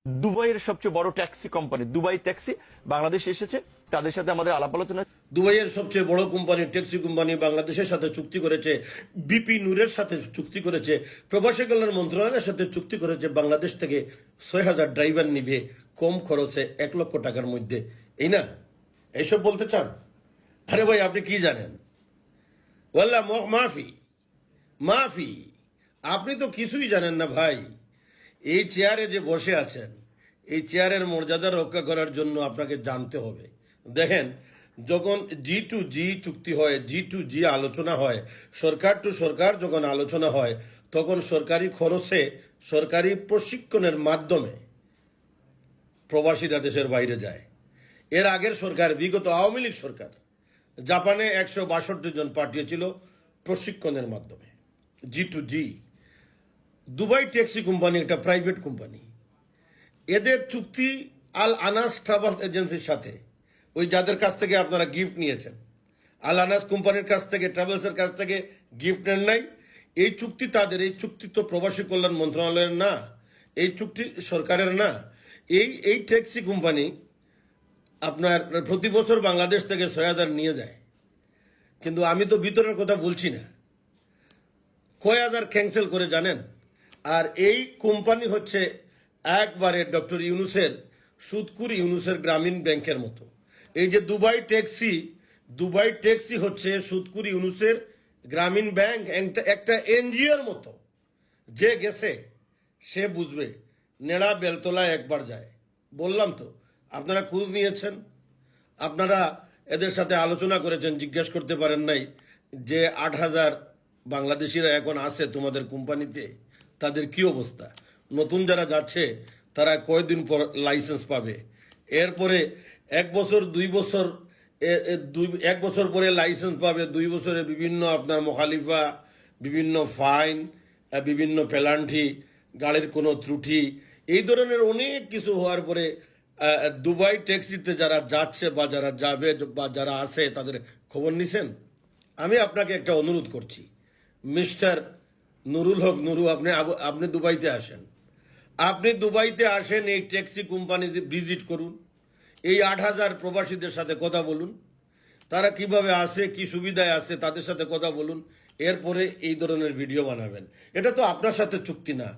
দুবাইয়ের সবচেয়ে বড় ট্যাক্সি কোম্পানি দুবাই ট্যাক্সি বাংলাদেশে এসেছে, তাদের সাথে আমাদের আলাপ আলোচনা। দুবাইয়ের সবচেয়ে বড় কোম্পানি ট্যাক্সি কোম্পানি বাংলাদেশের সাথে চুক্তি করেছে, বিপি নূরের সাথে চুক্তি করেছে, প্রবাসী কল্যাণ মন্ত্রণালয়ের সাথে চুক্তি করেছে। বাংলাদেশ থেকে 6,000 ড্রাইভার নিবে কম খরচে 1 লক্ষ টাকার মধ্যে। এই না, এইসব বলতে চান? আরে ভাই, আপনি কি জানেন? ওয়াল্লাহ মাফি মাফি, আপনি তো কিছুই জানেন না ভাই। এই চেয়ারে যে বসে আছেন, এই চেয়ারের মর্যাদা রক্ষা করার জন্য আপনাকে জানতে হবে। দেখেন, যখন G2G চুক্তি হয়, G2G আলোচনা হয়, সরকার টু সরকার যখন আলোচনা হয়, তখন সরকারি খরচে, সরকারি প্রশিক্ষণের মাধ্যমে প্রবাসীরা দেশের বাইরে যায়। এর আগের সরকার, বিগত আওয়ামী লীগ সরকার, জাপানে 162 জন পাঠিয়েছিল প্রশিক্ষণের মাধ্যমে। G2G, দুবাই ট্যাক্সি কোম্পানি একটা প্রাইভেট কোম্পানি, এদের চুক্তি আল আনাস ট্রাভেল এজেন্সির সাথে। ওই যাদের কাছ থেকে আপনারা গিফট নিয়েছেন, আল আনাস কোম্পানির কাছ থেকে, ট্রাভেলসের কাছ থেকে গিফট নেন নাই। এই চুক্তি তাদের, এই চুক্তি তো প্রবাসী কল্যাণ মন্ত্রণালয়ের না, এই চুক্তি সরকারের না। এই ট্যাক্সি কোম্পানি আপনার প্রতি বছর বাংলাদেশ থেকে 6,000 নিয়ে যায়, কিন্তু আমি তো ভিতরের কথা বলছি না। কয় হাজার ক্যান্সেল করে জানেন? আর এই কোম্পানি হচ্ছে একবারে ডক্টর ইউনুসের, সুদকুর ইউনুসের গ্রামীণ ব্যাংকের মতো। এই যে দুবাই ট্যাক্সি হচ্ছে সুদকুর ইউনুসের গ্রামীণ ব্যাংক, একটা এনজিওর মতো। যে গেছে সে বুঝবে। নেড়া বেলতলা একবার যায়, বললাম তো। আপনারা খোঁজ নিয়েছেন, আপনারা এদের সাথে আলোচনা করেছেন, জিজ্ঞেস করতে পারেন নাই যে 8,000 বাংলাদেশিরা এখন আছে তোমাদের কোম্পানিতে, তাদের কি অবস্থা? নতুন যারা যাচ্ছে তারা কয়দিন পর লাইসেন্স পাবে? এরপরে 1 বছর 2 বছর, 1 বছর পরে লাইসেন্স পাবে, 2 বছরে বিভিন্ন আপনার মোখালিফা, বিভিন্ন ফাইন, বিভিন্ন পেনাল্টি, গাড়ির কোনো ত্রুটি, এই ধরনের অনেক কিছু হওয়ার পরে দুবাই ট্যাক্সিতে যারা যাচ্ছে বা যারা যাবে বা যারা আছে তাদের খবর নিছেন? আমি আপনাকে একটা অনুরোধ করছি, মিস্টার নুরুল হক নুরু, আপনি দুবাইতে আসেন। আপনি দুবাইতে আসেন, এই ট্যাক্সি কোম্পানিতে ভিজিট করুন, এই 8,000 প্রবাসীদের সাথে কথা বলুন, তারা কিভাবে আছে, কি সুবিধায় আছে, তাদের সাথে কথা বলুন। এরপরে এই ধরনের ভিডিও বানাবেন। এটা তো আপনার সাথে চুক্তি না,